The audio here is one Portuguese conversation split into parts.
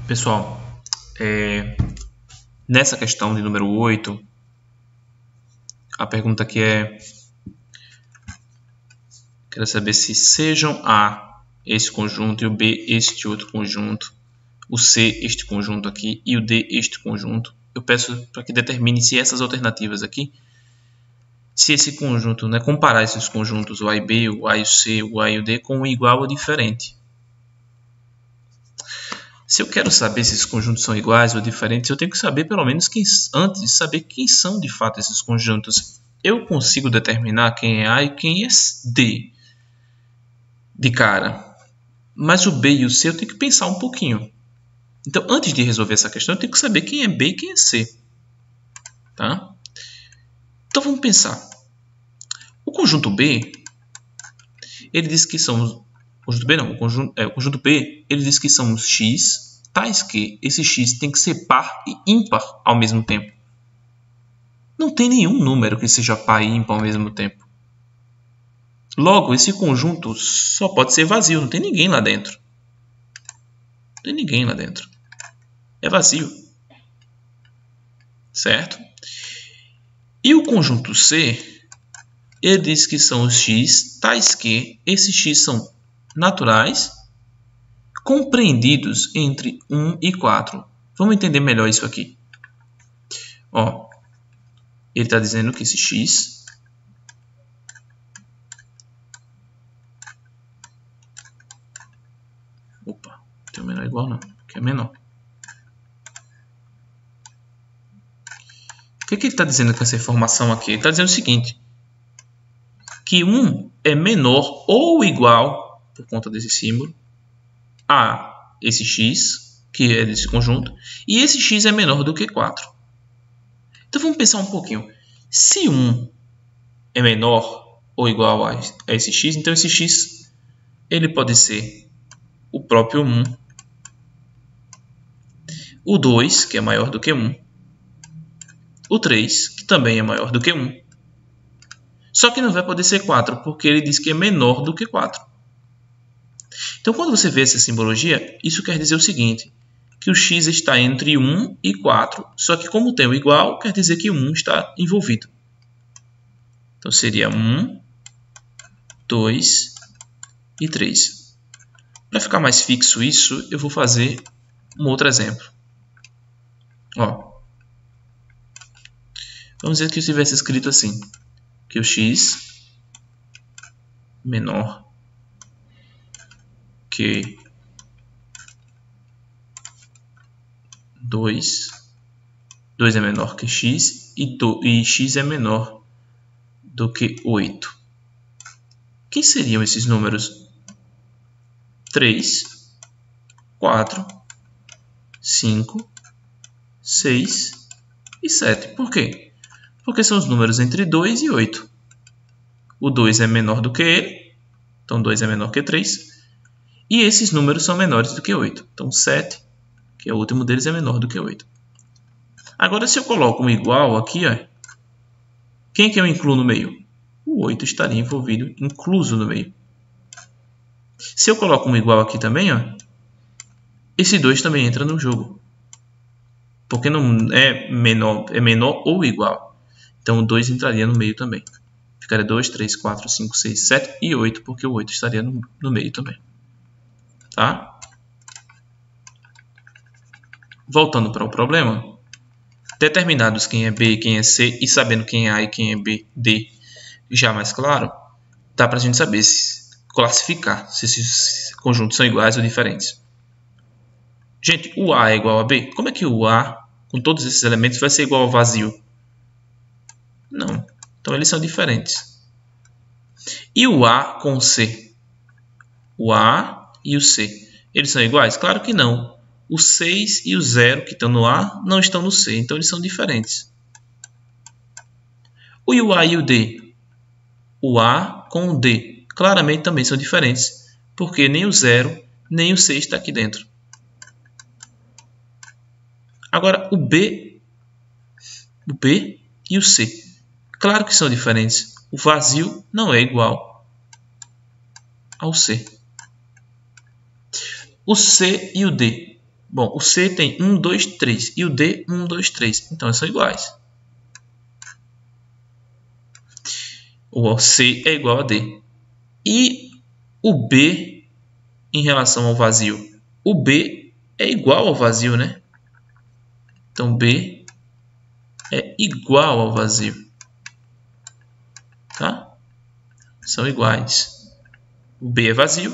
Pessoal, nessa questão de número 8, a pergunta aqui é: quero saber se sejam A esse conjunto e o B este outro conjunto, o C este conjunto aqui e o D este conjunto. Eu peço para que determine se essas alternativas aqui, se esse conjunto, comparar esses conjuntos, o A e B, o A e o C, o A e o D, com o igual ou diferente. Se eu quero saber se esses conjuntos são iguais ou diferentes, eu tenho que saber pelo menos antes de saber quem são de fato esses conjuntos. Eu consigo determinar quem é A e quem é D de cara. Mas o B e o C eu tenho que pensar um pouquinho. Então, antes de resolver essa questão, eu tenho que saber quem é B e quem é C. Tá? Então, vamos pensar. O conjunto B, ele diz que são... O conjunto B não, o conjunto B, ele diz que são os x, tais que esse x tem que ser par e ímpar ao mesmo tempo. Não tem nenhum número que seja par e ímpar ao mesmo tempo. Logo, esse conjunto só pode ser vazio, não tem ninguém lá dentro. Não tem ninguém lá dentro. É vazio. Certo? E o conjunto C, ele diz que são os x, tais que esses x são naturais, compreendidos entre 1 e 4. Vamos entender melhor isso aqui. Ó, ele está dizendo que esse x tem o menor igual não, que é menor. O que ele está dizendo com essa informação aqui? Ele está dizendo o seguinte, que 1 é menor ou igual, por conta desse símbolo, a esse x, que é desse conjunto, e esse x é menor do que 4. Então vamos pensar um pouquinho. Se 1 é menor ou igual a esse x, então esse x ele pode ser o próprio 1, o 2, que é maior do que 1, o 3, que também é maior do que 1. Só que não vai poder ser 4, porque ele diz que é menor do que 4. Então, quando você vê essa simbologia, isso quer dizer o seguinte, que o x está entre 1 e 4, só que como tem o igual, quer dizer que o 1 está envolvido. Então, seria 1, 2 e 3. Para ficar mais fixo isso, eu vou fazer um outro exemplo. Ó, vamos dizer que eu tivesse escrito assim, que o x menor que 2 é menor que x e x é menor do que 8. Quem seriam esses números? 3, 4, 5, 6 e 7. Por quê? Porque são os números entre 2 e 8. O 2 é menor do que ele, então 2 é menor que 3. E esses números são menores do que 8. Então 7, que é o último deles, é menor do que 8. Agora, se eu coloco um igual aqui, ó, quem que eu incluo no meio? O 8 estaria envolvido, incluso no meio. Se eu coloco um igual aqui também, ó, esse 2 também entra no jogo. Porque não é menor ou igual. Então o 2 entraria no meio também. Ficaria 2, 3, 4, 5, 6, 7 e 8, porque o 8 estaria no meio também. Tá? Voltando para o problema. Determinados quem é B e quem é C, e sabendo quem é A e quem é B, D, já mais claro, dá para a gente saber classificar se esses conjuntos são iguais ou diferentes. Gente, o A é igual a B? Como é que o A, com todos esses elementos, vai ser igual ao vazio? Não. Então, eles são diferentes. E o A com o C? O A e o C, eles são iguais? Claro que não. O 6 e o 0 que estão no A não estão no C, então eles são diferentes. O A e o D? O A com o D, claramente também são diferentes, porque nem o 0 nem o C está aqui dentro. Agora, o B e o C, claro que são diferentes. O vazio não é igual ao C. O C e o D, Bom, o C tem 1, 2, 3 e o D 1, 2, 3. Então, eles são iguais. O C é igual a D. E o B em relação ao vazio? O B é igual ao vazio, né? Então, B é igual ao vazio. Tá? São iguais. O B é vazio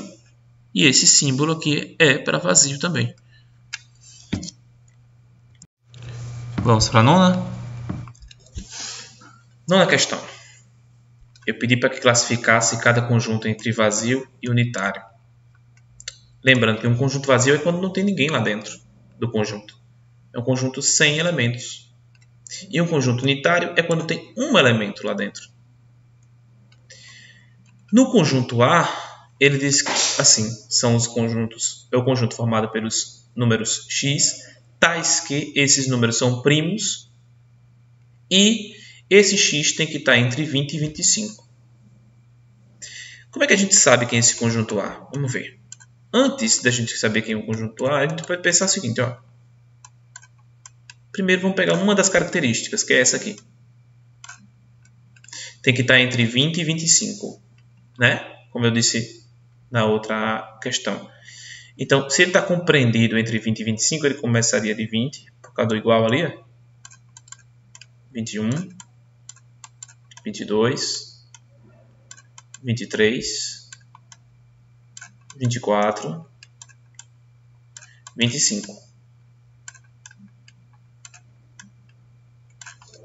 e esse símbolo aqui é para vazio também. Vamos para a nona? Nona questão. Eu pedi para que classificasse cada conjunto entre vazio e unitário. Lembrando que um conjunto vazio é quando não tem ninguém lá dentro do conjunto. É um conjunto sem elementos. E um conjunto unitário é quando tem um elemento lá dentro. No conjunto A, ele diz que assim, são os conjuntos, é o conjunto formado pelos números x, tais que esses números são primos e esse x tem que estar entre 20 e 25. Como é que a gente sabe quem é esse conjunto A? Vamos ver. Antes da gente saber quem é o conjunto A, a gente pode pensar o seguinte, ó. Primeiro vamos pegar uma das características, que é essa aqui. Tem que estar entre 20 e 25, né? Como eu disse na outra questão. Então, se ele está compreendido entre 20 e 25, ele começaria de 20, por causa do igual ali, ó. 21, 22, 23, 24, 25.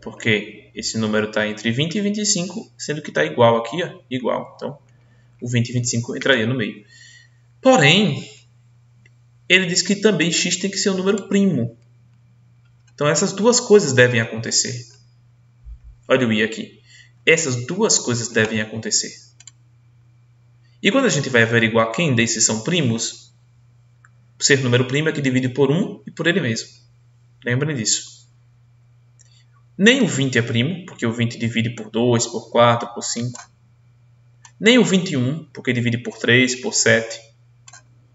Porque esse número está entre 20 e 25, sendo que está igual aqui, ó, igual. Então, o 20 e 25 entraria no meio. Porém, ele diz que também x tem que ser um número primo. Então, essas duas coisas devem acontecer. Olha o i aqui. Essas duas coisas devem acontecer. E quando a gente vai averiguar quem desses são primos, ser número primo é que divide por 1 e por ele mesmo. Lembrem disso. Nem o 20 é primo, porque o 20 divide por 2, por 4, por 5. Nem o 21, porque divide por 3, por 7.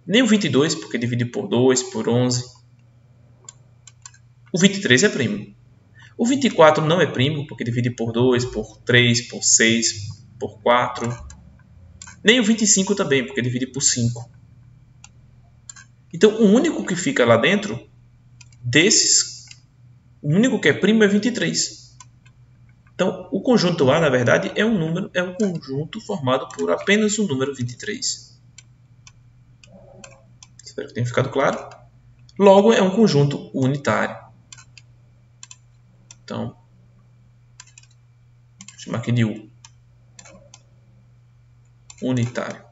Nem o 22, porque divide por 2, por 11. O 23 é primo. O 24 não é primo, porque divide por 2, por 3, por 6, por 4. Nem o 25 também, porque divide por 5. Então, o único que fica lá dentro desses, o único que é primo é 23. Então, o conjunto A, na verdade, é um conjunto formado por apenas o número 23. Espero que tenha ficado claro. Logo, é um conjunto unitário. Então, vou chamar aqui de U. Unitário.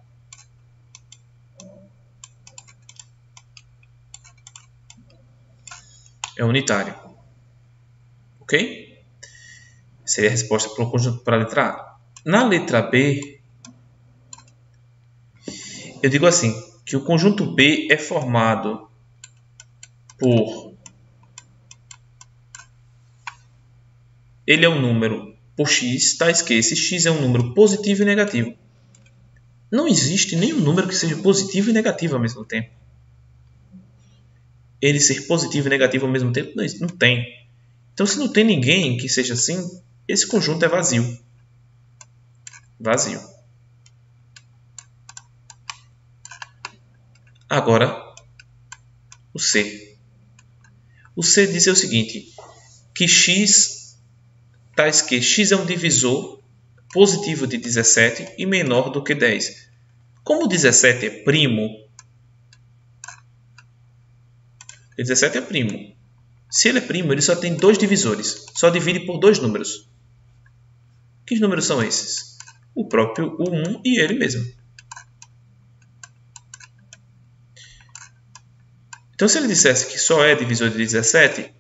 É unitário. Ok? Seria a resposta para a letra A. Na letra B, eu digo assim, que o conjunto B é formado por... Ele é um número por x, tais que esse x é um número positivo e negativo. Não existe nenhum número que seja positivo e negativo ao mesmo tempo. Ele ser positivo e negativo ao mesmo tempo, não tem. Então, se não tem ninguém que seja assim, esse conjunto é vazio. Vazio. Agora, o C. O C diz o seguinte, que x, tais que x é um divisor positivo de 17 e menor do que 10. Como 17 é primo, 17 é primo. Se ele é primo, ele só tem dois divisores. Só divide por dois números. Que números são esses? O próprio 1 e ele mesmo. Então, se ele dissesse que só é divisor de 17,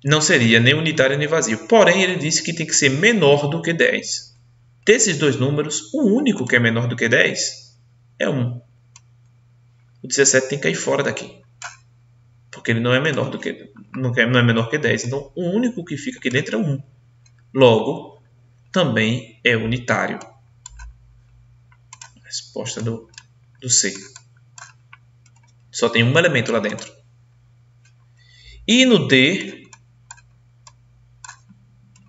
não seria nem unitário nem vazio. Porém, ele disse que tem que ser menor do que 10. Desses dois números, o único que é menor do que 10 é 1. O 17 tem que cair fora daqui. Porque ele não é menor do que, não é menor que 10. Então, o único que fica aqui dentro é 1. Logo, também é unitário. Resposta do C. Só tem um elemento lá dentro. E no D,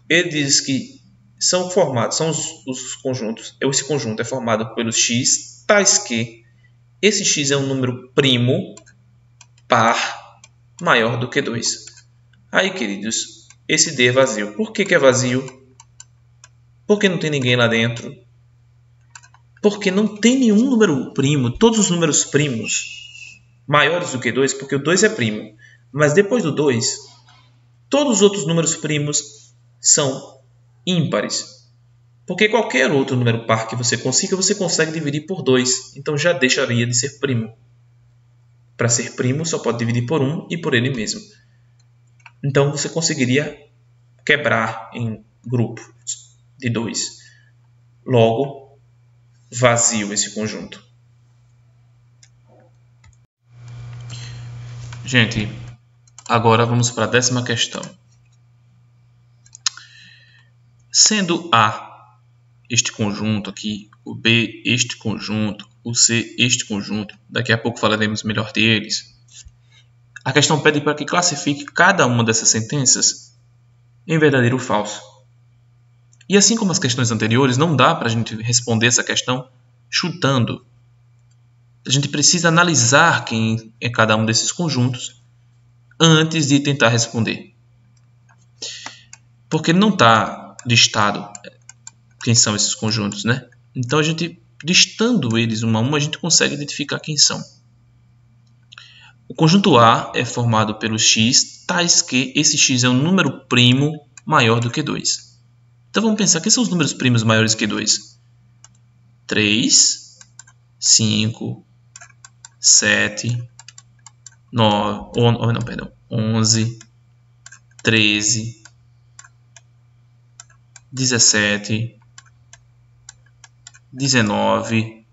ele diz que são formados, são os conjuntos. Esse conjunto é formado pelos x, tais que esse x é um número primo, par, maior do que 2. Aí, queridos, esse D é vazio. Por que é vazio? Porque não tem ninguém lá dentro. Porque não tem nenhum número primo. Todos os números primos maiores do que 2, porque o 2 é primo. Mas depois do 2, todos os outros números primos são ímpares. Porque qualquer outro número par que você consiga, você consegue dividir por 2. Então já deixaria de ser primo. Para ser primo, só pode dividir por 1 e por ele mesmo. Então você conseguiria quebrar em grupos de 2. Logo, vazio esse conjunto. Gente, agora vamos para a 10ª questão. Sendo A este conjunto aqui, o B este conjunto, o C este conjunto, daqui a pouco falaremos melhor deles. A questão pede para que classifique cada uma dessas sentenças em verdadeiro ou falso. E assim como as questões anteriores, não dá para a gente responder essa questão chutando. A gente precisa analisar quem é cada um desses conjuntos antes de tentar responder. Porque não está listado quem são esses conjuntos, né? Então, a gente, listando eles um a um, a gente consegue identificar quem são. O conjunto A é formado pelo x, tais que esse x é um número primo maior do que 2. Então, vamos pensar, quem são os números primos maiores que 2? 3, 5, 7, 11, 13, 17, 19,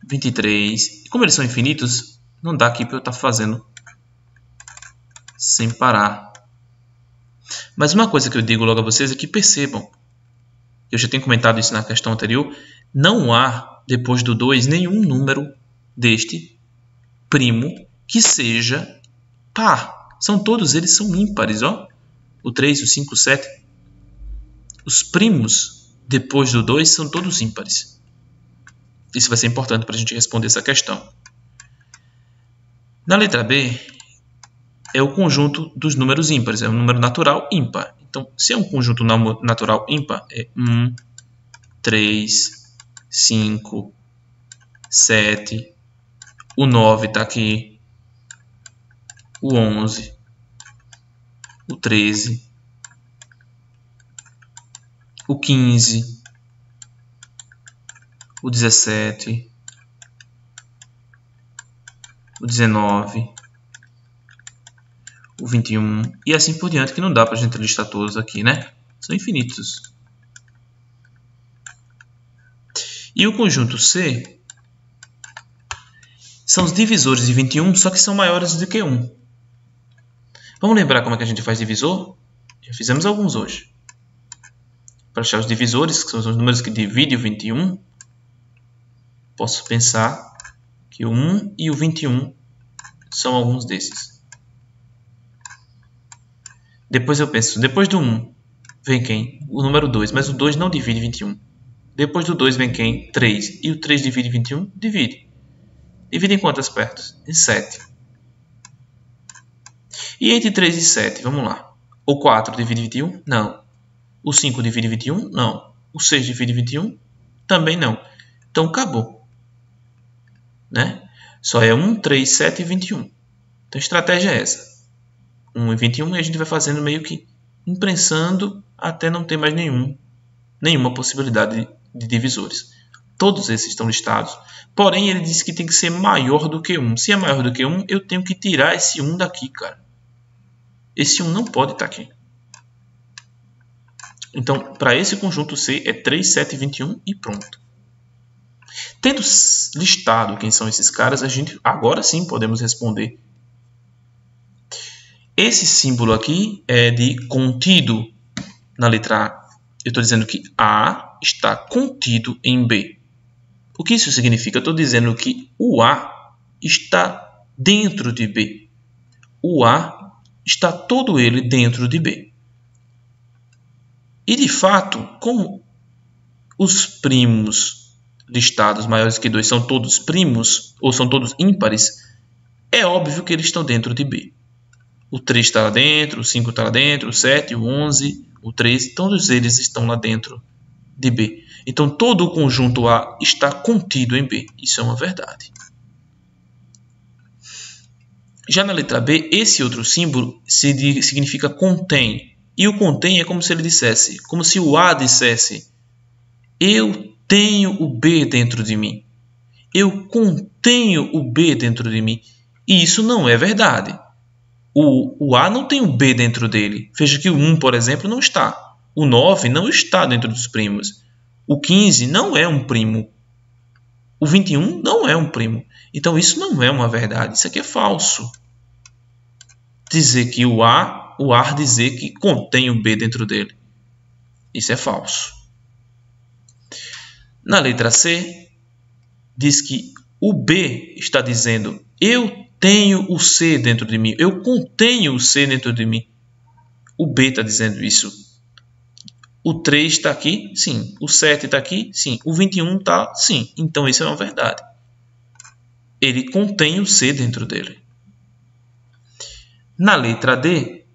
23. E como eles são infinitos, não dá aqui para eu estar fazendo sem parar. Mas uma coisa que eu digo logo a vocês é que percebam, eu já tenho comentado isso na questão anterior, não há, depois do 2, nenhum número deste primo que seja par. Todos eles são ímpares, ó. O 3, o 5, o 7. Os primos depois do 2 são todos ímpares. Isso vai ser importante para a gente responder essa questão. Na letra B, é o conjunto dos números ímpares. É um número natural ímpar. Então, se é um conjunto natural ímpar, é 1, 3, 5, 7. O 9 está aqui. O 11. O 13. O 15. O 17. O 19. O 21 e assim por diante, que não dá para a gente listar todos aqui, né? São infinitos. E o conjunto C são os divisores de 21, só que são maiores do que 1. Vamos lembrar como é que a gente faz divisor? Já fizemos alguns hoje. Para achar os divisores, que são os números que dividem o 21, posso pensar que o 1 e o 21 são alguns desses. Depois eu penso, depois do 1 vem quem? O número 2, mas o 2 não divide 21. Depois do 2 vem quem? 3. E o 3 divide 21? Divide. Divide em quantas pertos? Em 7. E entre 3 e 7, vamos lá. O 4 divide 21? Não. O 5 divide 21? Não. O 6 divide 21? Também não. Então acabou. Né? Só é 1, 3, 7 e 21. Então a estratégia é essa. 1 e 21 e a gente vai fazendo meio que imprensando até não ter mais nenhuma possibilidade de divisores. Todos esses estão listados, porém ele diz que tem que ser maior do que 1. Se é maior do que 1, eu tenho que tirar esse 1 daqui, cara. Esse 1 não pode estar aqui. Então, para esse conjunto C é 3, 7 e 21 e pronto. Tendo listado quem são esses caras, a gente agora sim podemos responder. Esse símbolo aqui é de contido na letra A. Eu estou dizendo que A está contido em B. O que isso significa? Eu estou dizendo que o A está dentro de B. O A está todo ele dentro de B. E, de fato, como os primos listados maiores que 2 são todos primos, ou são todos ímpares, é óbvio que eles estão dentro de B. O 3 está lá dentro, o 5 está lá dentro, o 7, o 11, o 13, todos eles estão lá dentro de B. Então, todo o conjunto A está contido em B. Isso é uma verdade. Já na letra B, esse outro símbolo significa contém. E o contém é como se ele dissesse, como se o A dissesse: eu tenho o B dentro de mim. Eu contenho o B dentro de mim. E isso não é verdade. O A não tem o B dentro dele. Veja que o 1, por exemplo, não está. O 9 não está dentro dos primos. O 15 não é um primo. O 21 não é um primo. Então isso não é uma verdade. Isso aqui é falso. Dizer que o A dizer que contém o B dentro dele. Isso é falso. Na letra C, diz que o B está dizendo: eu tenho o C dentro de mim. Eu contenho o C dentro de mim. O B está dizendo isso. O 3 está aqui? Sim. O 7 está aqui? Sim. O 21 está? Sim. Então isso é uma verdade. Ele contém o C dentro dele. Na letra D,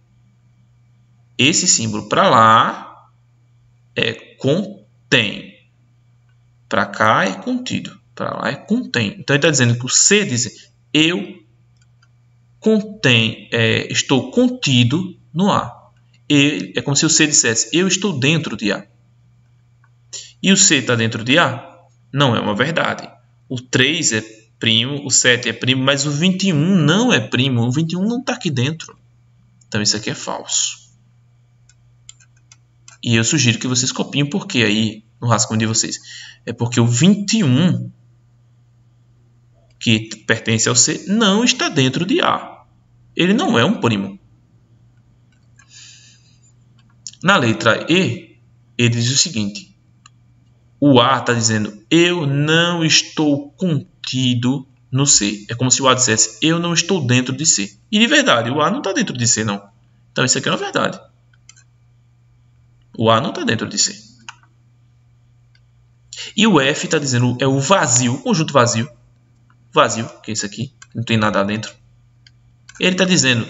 esse símbolo para lá é contém. Para cá é contido. Para lá é contém. Então ele está dizendo que o C diz: eu estou contido no A. É como se o C dissesse: eu estou dentro de A. E o C está dentro de A? Não é uma verdade. O 3 é primo, o 7 é primo, mas o 21 não é primo. O 21 não está aqui dentro. Então isso aqui é falso. E eu sugiro que vocês copiem porque aí no rascunho de vocês. É porque o 21, que pertence ao C, não está dentro de A. Ele não é um primo. Na letra E, ele diz o seguinte: o A está dizendo: eu não estou contido no C. É como se o A dissesse: eu não estou dentro de C. E de verdade, o A não está dentro de C, não. Então isso aqui é uma verdade. O A não está dentro de C. E o F está dizendo: é o vazio, o conjunto vazio. Vazio, que é isso aqui, não tem nada dentro. Ele está dizendo: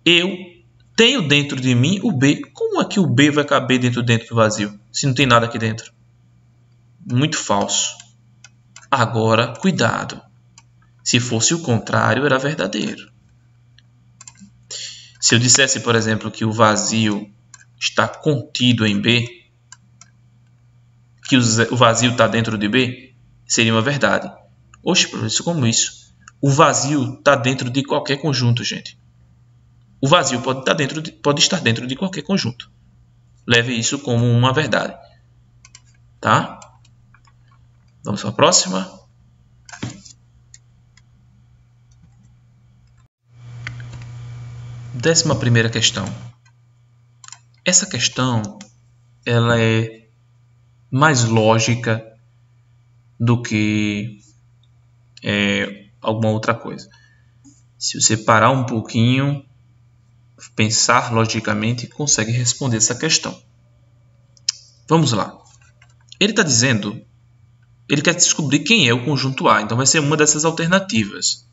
eu tenho dentro de mim o B. Como é que o B vai caber dentro do vazio, se não tem nada aqui dentro? Muito falso. Agora, cuidado. Se fosse o contrário, era verdadeiro. Se eu dissesse, por exemplo, que o vazio está contido em B, que o vazio está dentro de B, seria uma verdade. Oxe, professor, como isso? O vazio está dentro de qualquer conjunto, gente. O vazio pode estar dentro de qualquer conjunto. Leve isso como uma verdade. Tá? Vamos para a próxima. Décima primeira questão. Essa questão ela é mais lógica do que alguma outra coisa. Se você parar um pouquinho, pensar logicamente, consegue responder essa questão. Vamos lá. Ele está dizendo, ele quer descobrir quem é o conjunto A, então vai ser uma dessas alternativas.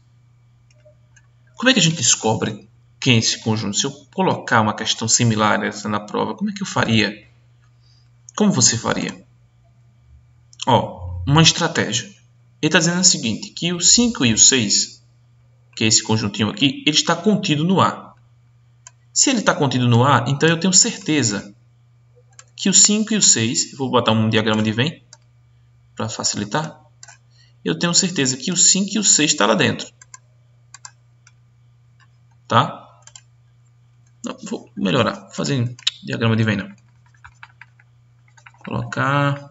Como é que a gente descobre quem é esse conjunto? Se eu colocar uma questão similar a essa na prova, como é que eu faria? Como você faria? Uma estratégia. Ele está dizendo o seguinte, que o 5 e o 6, que é esse conjuntinho aqui, ele está contido no A. Se ele está contido no A, então eu tenho certeza que o 5 e o 6, vou botar um diagrama de Venn para facilitar, eu tenho certeza que o 5 e o 6 está lá dentro. Tá? Não, vou melhorar, vou fazer um diagrama de Venn não. Colocar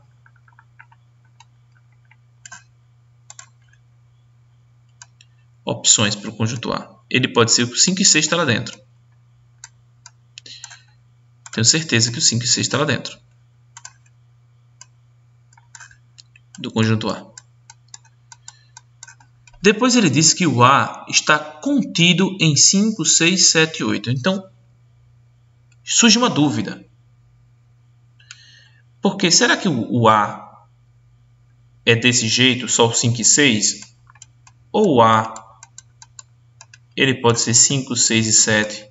opções para o conjunto A. Ele pode ser o 5 e 6 está lá dentro. Tenho certeza que o 5 e 6 está lá dentro do conjunto A. Depois ele disse que o A está contido em 5, 6, 7, 8. Então, surge uma dúvida. Porque será que o A é desse jeito, só o 5 e 6? Ou o A ele pode ser 5, 6 e 7?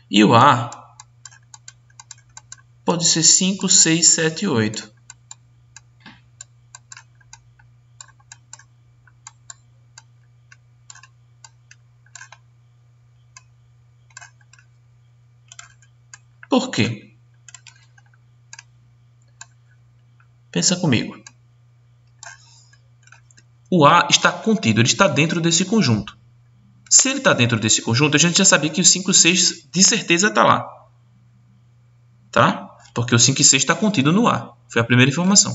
E o A pode ser 5, 6, 7 e 8. Por quê? Pensa comigo. O A está contido, ele está dentro desse conjunto. Se ele está dentro desse conjunto, a gente já sabia que o 5 e 6 de certeza está lá. Tá? Porque o 5 e 6 está contido no A. Foi a primeira informação.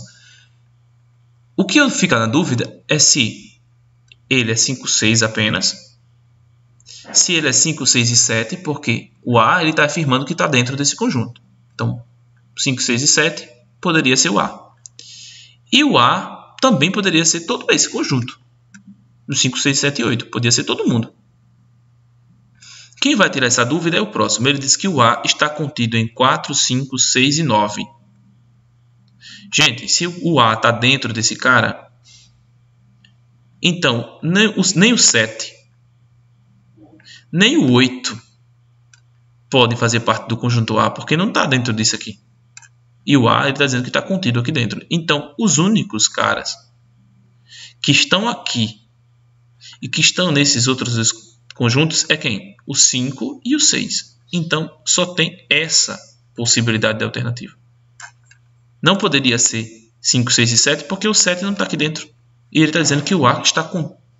O que fica na dúvida é se ele é 5, 6 apenas. Se ele é 5, 6 e 7, porque o A está afirmando que está dentro desse conjunto. Então, 5, 6 e 7 poderia ser o A. E o A também poderia ser todo esse conjunto. O 5, 6, 7 e 8. Podia ser todo mundo. Quem vai tirar essa dúvida é o próximo. Ele diz que o A está contido em 4, 5, 6 e 9. Gente, se o A está dentro desse cara, então nem o 7, nem o 8 podem fazer parte do conjunto A, porque não está dentro disso aqui. E o A está dizendo que está contido aqui dentro. Então, os únicos caras que estão aqui e que estão nesses outros conjuntos é quem? O 5 e o 6. Então, só tem essa possibilidade de alternativa. Não poderia ser 5, 6 e 7, porque o 7 não está aqui dentro. E ele está dizendo que o A está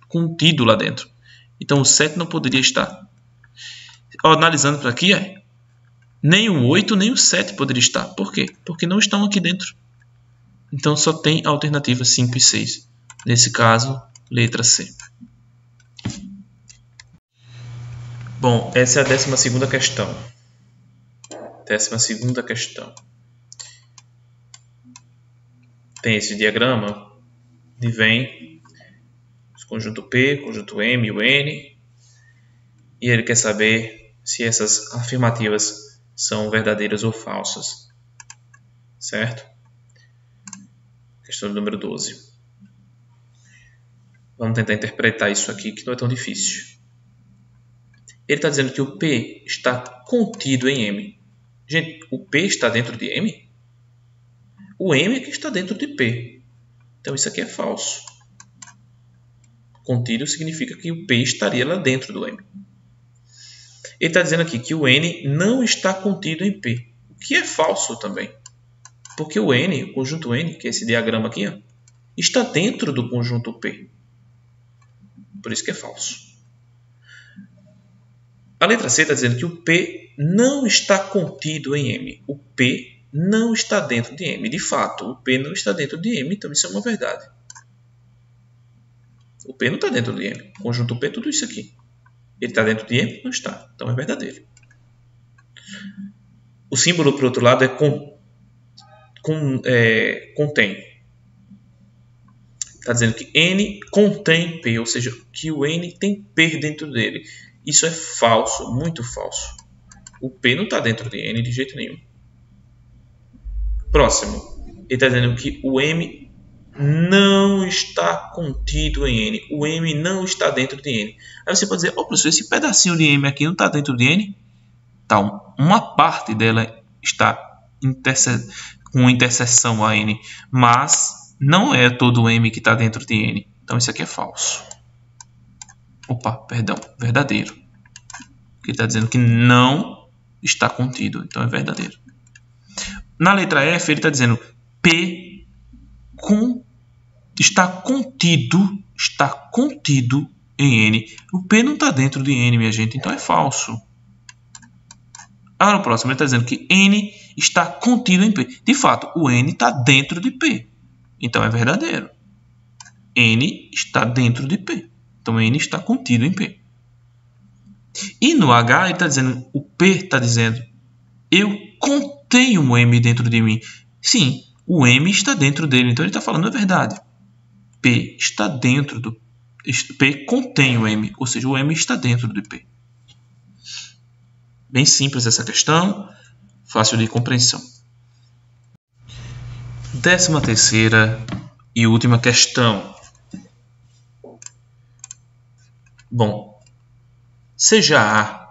contido lá dentro. Então, o 7 não poderia estar. Analisando para aqui, nem o 8 nem o 7 poderia estar. Por quê? Porque não estão aqui dentro. Então, só tem a alternativa 5 e 6. Nesse caso, letra C. Bom, essa é a 12ª questão. 12ª questão. Tem esse diagrama de vem conjunto P, conjunto M e o N. E ele quer saber se essas afirmativas são verdadeiras ou falsas. Certo? Questão número 12. Vamos tentar interpretar isso aqui, que não é tão difícil. Ele está dizendo que o P está contido em M. Gente, o P está dentro de M? O M é que está dentro de P. Então, isso aqui é falso. Contido significa que o P estaria lá dentro do M. Ele está dizendo aqui que o N não está contido em P. O que é falso também. Porque o N, o conjunto N, que é esse diagrama aqui, está dentro do conjunto P. Por isso que é falso. A letra C está dizendo que o P não está contido em M. O P não está dentro de M. De fato, o P não está dentro de M, então isso é uma verdade. O P não está dentro de M. O conjunto P é tudo isso aqui. Ele está dentro de M? Não está. Então é verdadeiro. O símbolo, por outro lado, é contém. Está dizendo que N contém P, ou seja, que o N tem P dentro dele. Isso é falso, muito falso. O P não está dentro de N de jeito nenhum. Próximo. Ele está dizendo que o M não está contido em N. O M não está dentro de N. Aí você pode dizer, professor, esse pedacinho de M aqui não está dentro de N? Tá, uma parte dela está com interseção a N, mas não é todo o M que está dentro de N. Então isso aqui é falso. Opa, perdão, verdadeiro. Ele está dizendo que não está contido, então é verdadeiro. Na letra F, ele está dizendo P está contido em N. O P não está dentro de N, minha gente, então é falso. Agora o próximo, ele está dizendo que N está contido em P. De fato, o N está dentro de P, então é verdadeiro. N está dentro de P, então N está contido em P. E no H, ele está dizendo, o P está dizendo, eu contenho um M dentro de mim. Sim, o M está dentro dele, então ele está falando a verdade. P está dentro do... P contém o M, ou seja, o M está dentro do P. Bem simples essa questão, fácil de compreensão. 13ª e última questão. Bom, seja A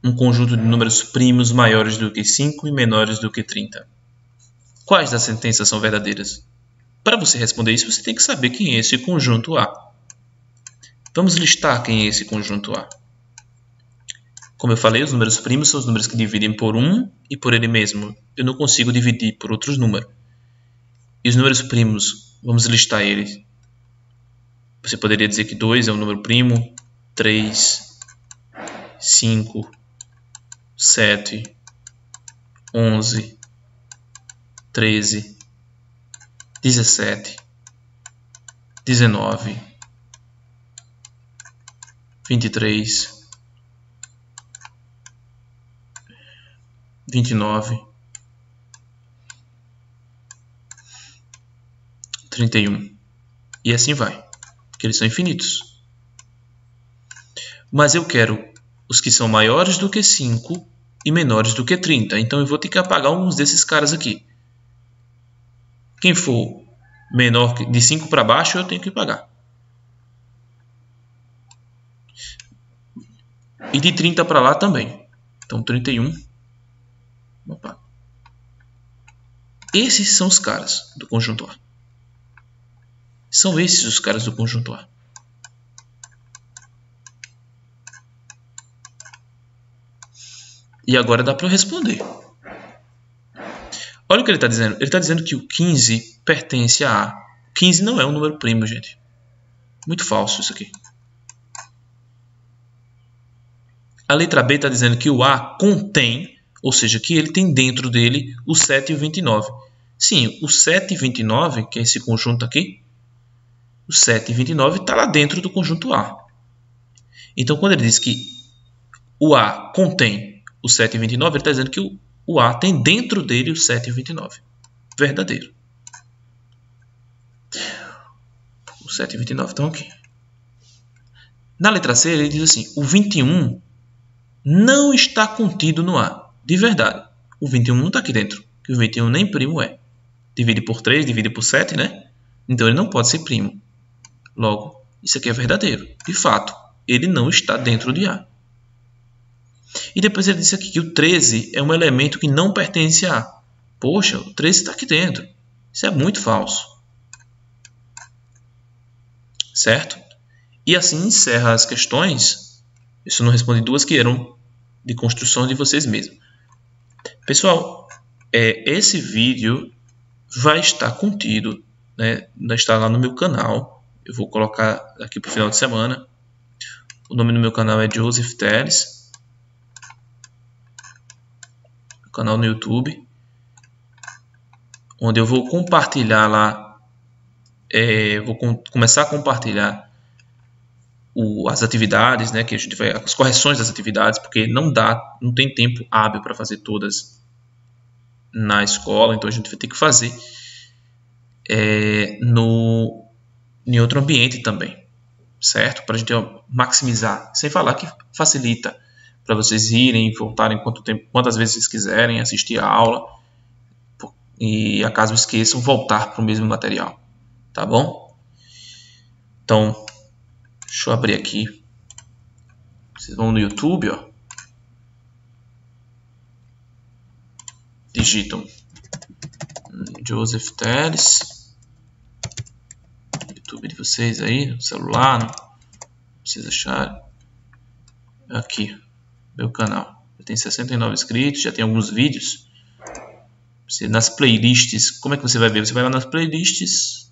um conjunto de números primos maiores do que 5 e menores do que 30. Quais das sentenças são verdadeiras? Para você responder isso, você tem que saber quem é esse conjunto A. Vamos listar quem é esse conjunto A. Como eu falei, os números primos são os números que dividem por 1 e por ele mesmo. Eu não consigo dividir por outros números. E os números primos, vamos listar eles. Você poderia dizer que 2 é um número primo, 3, 5, 7, 11, 13, 17, 19, 23, 29, 31. E assim vai, porque eles são infinitos. Mas eu quero os que são maiores do que 5 e menores do que 30. Então eu vou ter que apagar alguns desses caras aqui. Quem for menor de 5 para baixo, eu tenho que pagar. E de 30 para lá também. Então 31. Opa. Esses são os caras do conjunto A. São esses os caras do conjunto A. E agora dá para eu responder. Olha o que ele está dizendo. Ele está dizendo que o 15 pertence a A. 15 não é um número primo, gente. Muito falso isso aqui. A letra B está dizendo que o A contém, ou seja, que ele tem dentro dele o 7 e o 29. Sim, o 7 e 29, que é esse conjunto aqui, o 7 e 29 está lá dentro do conjunto A. Então, quando ele diz que o A contém o 7 e 29, ele está dizendo que o A tem dentro dele o 7 e 29. Verdadeiro. O 7 e 29 estão aqui. Na letra C, ele diz assim, o 21 não está contido no A. De verdade. O 21 não está aqui dentro. Que o 21 nem primo é. Divide por 3, divide por 7, né? Então ele não pode ser primo. Logo, isso aqui é verdadeiro. De fato, ele não está dentro de A. E depois ele disse aqui que o 13 é um elemento que não pertence a A. Poxa, o 13 está aqui dentro. Isso é muito falso. Certo? E assim encerra as questões. Eu só não respondi duas que eram de construção de vocês mesmos. Pessoal, esse vídeo vai estar contido, né? Vai estar lá no meu canal. Eu vou colocar aqui para o final de semana. O nome do meu canal é Joseph Teles. Canal no YouTube. Onde eu vou compartilhar lá. Vou começar a compartilhar as atividades, né, que a gente vai, as correções das atividades, porque não tem tempo hábil para fazer todas na escola, então a gente vai ter que fazer em outro ambiente também, certo? Para a gente maximizar, sem falar que facilita para vocês irem e voltarem quantas vezes vocês quiserem assistir a aula e acaso esqueçam, voltar para o mesmo material, tá bom? Então, deixa eu abrir aqui. Vocês vão no YouTube, ó. Digitam Joseph Teles. YouTube de vocês aí, no celular, não precisa achar. Aqui, meu canal. Já tem 69 inscritos, já tem alguns vídeos. Nas playlists, como é que você vai ver? Você vai lá nas playlists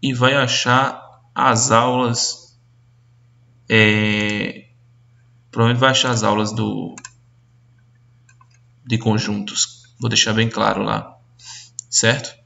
e vai achar as aulas. Provavelmente vai achar as aulas de conjuntos. Vou deixar bem claro lá, certo?